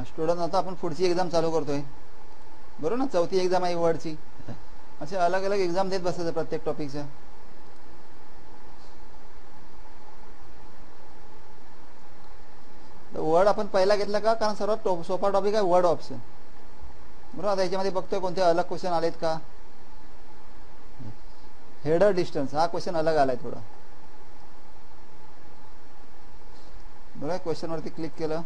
Student आता आपण पुढची एक्झाम चालू करतोय बरोबर ना. चौथी एक्झाम आहे वर्डची. असे अलग अलग एक्झाम देत बसायचं प्रत्येक टॉपिकच्या. वर्ड आपण पहिला घेतला का, कारण सर्वात सोपा टॉपिक आहे वर्ड ऑप्शन बरोबर. आता याच्यामध्ये बघतोय कोणते अलग क्वेश्चन आलेत का. हेडर डिस्टन्स हा क्वेश्चन अलग आलाय थोडा बरोबर. क्वेश्चन वरती क्लिक केलं.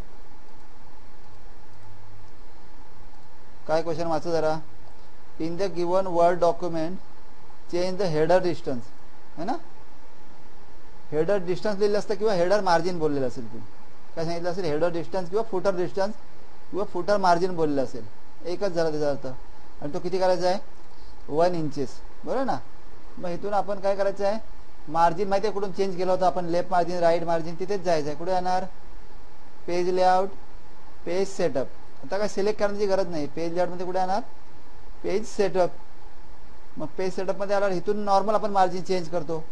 काय क्वेश्चन वाचा जरा. In the given word document change the header distance है ना. हेडर डिस्टन्स लिहिलं असतं किंवा हेडर मार्जिन बोललेलं असेल. तुम्ही काय सांगितलं असेल, हेडर डिस्टन्स किंवा फुटर डिस्टन्स किंवा फुटर मार्जिन बोललेलं असेल. एकच झाला त्याचा अर्थ. आणि तो किती करायचा आहे 1 इंचेस बरोबर ना. मग इथून आपण काय करायचं आहे, मार्जिन माहिती आहे कुठून चेंज केलं होतं आपण, लेफ्ट मार्जिन राईट मार्जिन तिथेच जायचं आहे. कुठे जाणार, पेज लेआउट पेज सेटअप. आता काय सिलेक्ट करण्याची गरज नाही. पेज लेआउटमध्ये कुठे येणार, पेज सेटअप. मग पेज सेटअपमध्ये आल्यावर इथून नॉर्मल आपण मार्जिन चेंज करतो.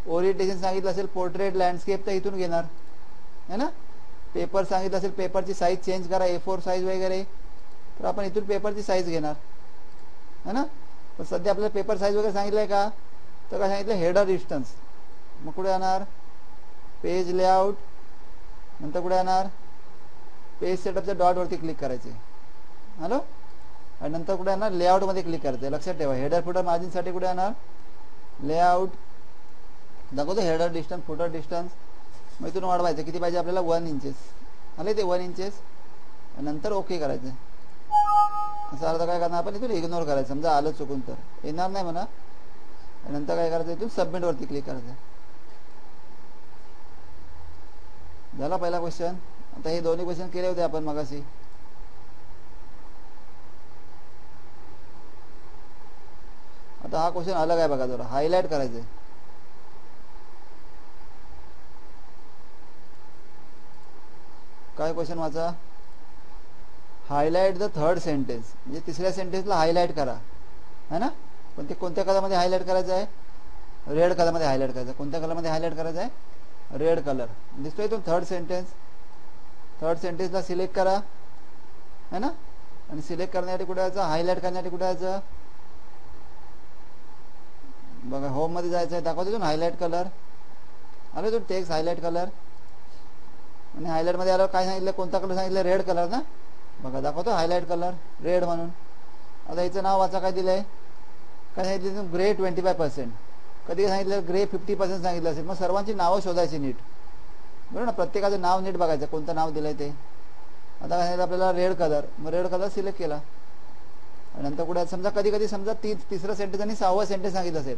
ओरिएंटेशन सांगितलं असेल पोर्ट्रेट लँडस्केप तर इथून घेणार है ना. पेपर सांगितलं असेल पेपरची साईज चेंज करा A4 साईज वगैरे तर आपण इथून पेपरची साईज घेणार है ना. पण सध्या आपल्याला पेपर साईज वगैरे सांगितलं आहे का, तर काय सांगितलं हेडर डिस्टन्स. मग कुठे येणार, पेज लेआउट. नंतर कुठे येणार, पेज सेटअपच्या डॉटवरती क्लिक करायचे हॅलो. आणि नंतर कुठे येणार, लेआउटमध्ये क्लिक करायचं. लक्षात ठेवा हेडर फुटर मार्जिनसाठी कुठे येणार, लेआउट. दाखवतो हेडर डिस्टन्स फुटर डिस्टन्स. मग इथून वाढवायचं किती पाहिजे आपल्याला 1 इंचेस आले ते 1 इंचेस. नंतर ओके करायचं. असं आलं तर काय करणार आपण इथून इग्नोर करायचं. समजा आलं चुकून तर येणार नाही म्हणा. नंतर काय करायचं, इथून सबमिटवरती क्लिक करायचं. झाला पहिला क्वेश्चन. आता हे दोन्ही क्वेश्चन केले होते आपण मगाशी. आता हा क्वेश्चन अलग आहे बघा, जरा हायलाइट करायचंय. काय क्वेश्चन वाचा, हायलाइट द थर्ड सेंटेन्स. म्हणजे तिसऱ्या सेंटेन्सला हायलाइट करा है ना. पण ते कोणत्या कलरमध्ये हायलाइट करायचं आहे, रेड कलरमध्ये हायलाइट करायचं. कोणत्या कलरमध्ये हायलाइट करायचं आहे, रेड कलर. दिसतोय तो थर्ड सेंटेन्स. थर्ड सेंटेन्सला सिलेक्ट करा है ना. आणि सिलेक्ट करण्यासाठी कुठे जायचं, हायलाइट करण्यासाठी कुठे जायचं, बघा होम मध्ये जायचं आहे. दाखवतो तो हायलाइट कलर आले तो टेक्स्ट हायलाइट कलर. आणि हायलाइट मध्ये आल्यावर काय सांगितलं, कोणता कलर सांगितलं, रेड कलर ना. बघा दाखवतो हायलाइट कलर रेड म्हणून. आता याचं नाव वाचा, काय दिलंय, काय सांगितलं, ग्रे 25%. कधी सांगितलं ग्रे 50% सांगितलं असेल. मग सर्वांची नावं शोधायची नीट बरोबर ना. प्रत्येकाचं नाव नीट बघायचं कोणतं नाव दिलंय ते. आता काय सांगितलं आपल्याला रेड कलर. मग रेड कलर सिलेक्ट केला. आणि नंतर कुठे समजा कधी कधी समजा तिसरं सेंटेन्स आणि 6वं सेंटेन्स सांगितलं असेल,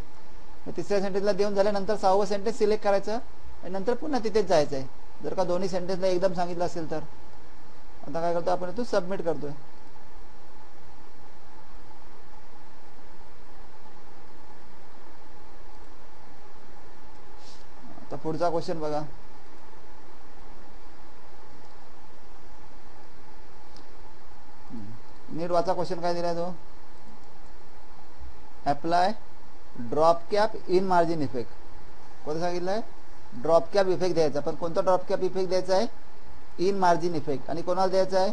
मग तिसऱ्या सेंटेन्सला देऊन झाल्यानंतर 6वं सेंटेन्स सिलेक्ट करायचं आणि नंतर पुन्हा तिथेच जायचं आहे. जर का दोन्ही सेंटेन्सला एकदम सांगितलं असेल तर. आता काय करतो आपण, इथून सबमिट करतोय. आता पुढचा क्वेश्चन बघा. नीट वाचा क्वेश्चन काय दिलाय तो, apply drop cap in margin effect. कोणतं सांगितलंय, ड्रॉप कॅप इफेक्ट द्यायचा. पण कोणता ड्रॉप कॅप इफेक्ट द्यायचा आहे, इन मार्जिन इफेक्ट. आणि कोणाला द्यायचा आहे,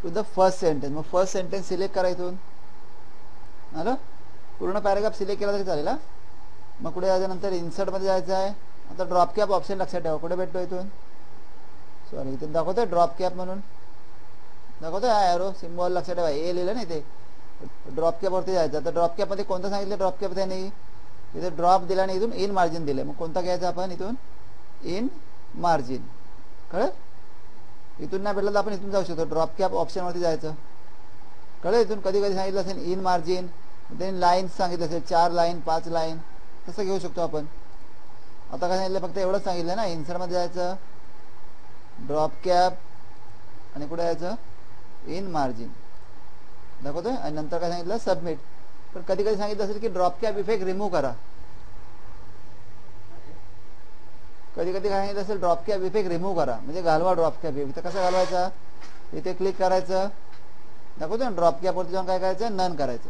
टू द फर्स्ट सेंटेन्स. मग फर्स्ट सेंटेन्स सिलेक्ट करा इथून आलं. पूर्ण पॅराग्राफ सिलेक्ट केला तरी चालेल. मग कुठे जायचं, नंतर इन्सर्ट मध्ये जायचं आहे. आता ड्रॉप कॅप ऑप्शन लक्षात ठेवा कुठे भेटतो, इथून सॉरी इथून दाखवतोय ड्रॉप कॅप म्हणून दाखवतोय. हा एरो सिम्बॉल लक्षात ठेवा, ए लिहिलं नाही ते. ड्रॉप कॅप वरती जायचं. तर ड्रॉप कॅप मध्ये कोणतं सांगितलं, ड्रॉप कॅप त्याने इथे ड्रॉप दिला आणि इथून इन मार्जिन दिले. मग कोणता घ्यायचा आपण, इथून इन मार्जिन. कळलं. इथून नाही भेटलं तर आपण इथून जाऊ शकतो, ड्रॉप कॅप ऑप्शन वरती जायचं. कळलं. इथून कधी कधी सांगितलं असेल इन मार्जिन, त्यांनी लाईन सांगितलं असेल 4 लाईन 5 लाईन तसं घेऊ शकतो आपण. आता काय सांगितलं, फक्त एवढंच सांगितलं ना, इन्सर्ट मध्ये जायचं, ड्रॉप कॅप आणि कुठे जायचं, इन मार्जिन दाखवतोय. आणि नंतर काय सांगितलं, सबमिट. पण कधी कधी सांगितलं असेल की ड्रॉप कॅप इफेक्ट रिमूव्ह करा. कधी कधी काय सांगितलं असेल, ड्रॉप कॅप इफेक्ट रिमूव्ह करा, म्हणजे घालवा ड्रॉप कॅप इफेक्ट. तर कसं घालवायचा, इथे क्लिक करायचं दाखवतो ना, ड्रॉप कॅपवरती जाऊन काय करायचं, नन करायचं.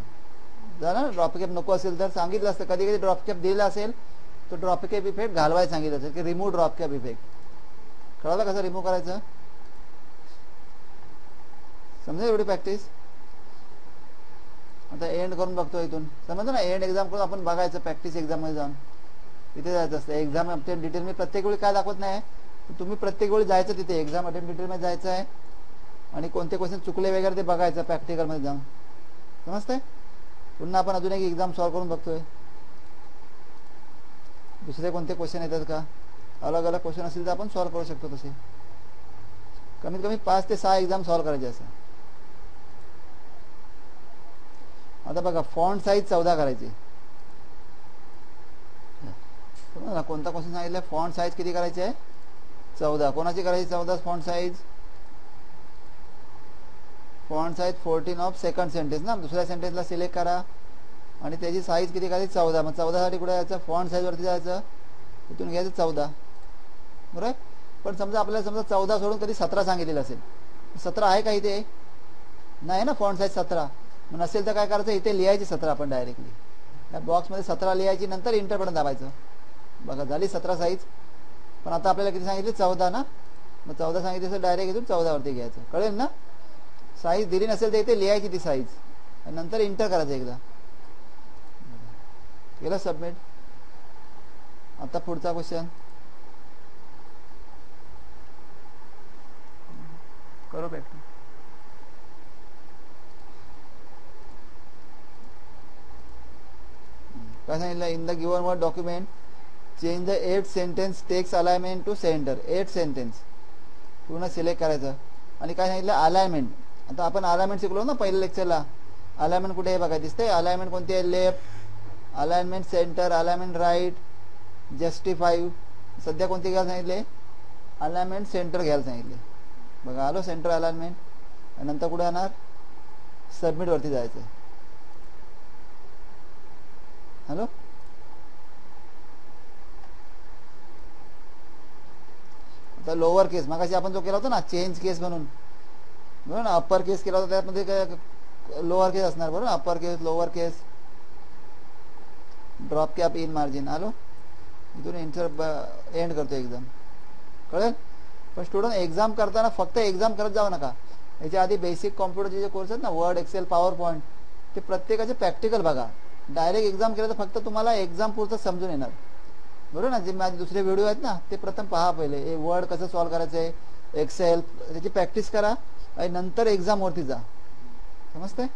झालं ना. ड्रॉप कॅप नको असेल तर सांगितलं असतं. कधी कधी ड्रॉप कॅप दिला असेल तो ड्रॉप कॅप इफेक्ट घालवायला सांगितलं असेल की रिमूव्ह ड्रॉप कॅप इफेक्ट. कळलं कसं रिमूव्ह करायचं. समजेल एवढी प्रॅक्टिस. आता एंड करून बघतो इथून, समजलं ना. एंड एक्झाम करून आपण बघायचं प्रॅक्टिस एक्झाम मध्ये जाऊन तिथे जायचं असतं. एक्झाम अटेम्प्ट डिटेल मी प्रत्येक वेळी काय दाखवत नाही, तुम्ही प्रत्येक वेळी जायचं तिथे एक्झाम अटेम्प्ट डिटेल मध्ये जायचं आहे आणि कोणते क्वेश्चन चुकले वगैरे ते बघायचं प्रॅक्टिकल मध्ये जाऊन. समजतंय. पुन्हा आपण अजून एक एक्झाम सॉल्व्ह करून बघतोय. दुसरे कोणते क्वेश्चन येतात का, अलग अलग क्वेश्चन असतील तर आपण सॉल्व्ह करू शकतो. तसे कमीत कमी 5 ते 6 एक्झाम सॉल्व्ह करायचे असं. आता बघा फॉन्ट साईज 14 करायची. कोणता क्वेश्चन सांगितलं, फॉन्ट साईज किती करायची आहे 14. कोणाची करायची 14 font size. Font size 14 of second sentence ना. दुसऱ्या सेंटेन्सला सिलेक्ट करा आणि त्याची साईज किती करायची 14. मग 14 साठी कुठे जायचं, फॉन्ट साईज वरती जायचं, इथून घ्यायचं 14. बरोबर. पण समजा आपल्याला समजा 14 सोडून कधी 17 सांगितलेलं असेल, 17 आहे का इथे, नाही ना. फॉन्ट साईज 17 मग नसेल तर काय करायचं, इथे लिहायची 17 आपण डायरेक्टली त्या बॉक्समध्ये 17 लिहायची, नंतर इंटर बटन दाबायचं. बघा झाली 17 साईज. पण आता आपल्याला किती सांगितली 14 ना. मग 14 सांगितली असेल डायरेक्ट इथून 14 वरती घ्यायचं. कळेल ना. साईज दिली नसेल तर इथे लिहायची ती साईज आणि नंतर इंटर करायचं एकदा. केलं सबमिट. आता पुढचा क्वेश्चन करो प्रॅक्टिस. काय सांगितलं, in the given word document change the 8 sentence text alignment to center. 8 sentence पूर्ण सिलेक्ट करायचं. आणि काय सांगितलं अलाइनमेंट. आता आपण अलाइनमेंट शिकलो ना पहिल्या लेक्चरला. अलाइनमेंट कुठे आहे बघा, दिसते अलाइनमेंट कोणती आहे, left, alignment center, alignment right, justify. सध्या कोणती घ्यायला सांगितले, अलाइनमेंट सेंटर घ्यायला सांगितले. बघा आलो सेंटर अलाइनमेंट. आणि नंतर कुठे जाणार, सबमिट वरती जायचं. हॅलो. आता लोअर केस मगाशी आपण जो केला होता ना चेंज केस म्हणून, बरोबर ना. अप्पर केस केला होता त्यामध्ये काय लोअर केस असणार, बरोबर. Upper case, lower case, drop cap, in margin. आलो इथून इंटर एंड करतो एक्झाम. कळेल. पण स्टुडंट एक्झाम करताना फक्त एक्झाम करत जाऊ नका. याच्या आधी बेसिक कॉम्प्युटरचे जे कोर्स आहेत ना, वर्ड, एक्सेल, पॉवर पॉईंट, ते प्रत्येकाचे प्रॅक्टिकल बघा. डायरेक्ट एक्झाम केलं तर फक्त तुम्हाला एक्झाम पुरतं समजून येणार, बरोबर ना. जे माझे दुसरे व्हिडिओ आहेत ना ते प्रथम पहा पहिले. हे वर्ड कसं सॉल्व्ह करायचं आहे, एक्सेल, त्याची प्रॅक्टिस करा आणि नंतर एक्झाम वरती जा. समजतंय.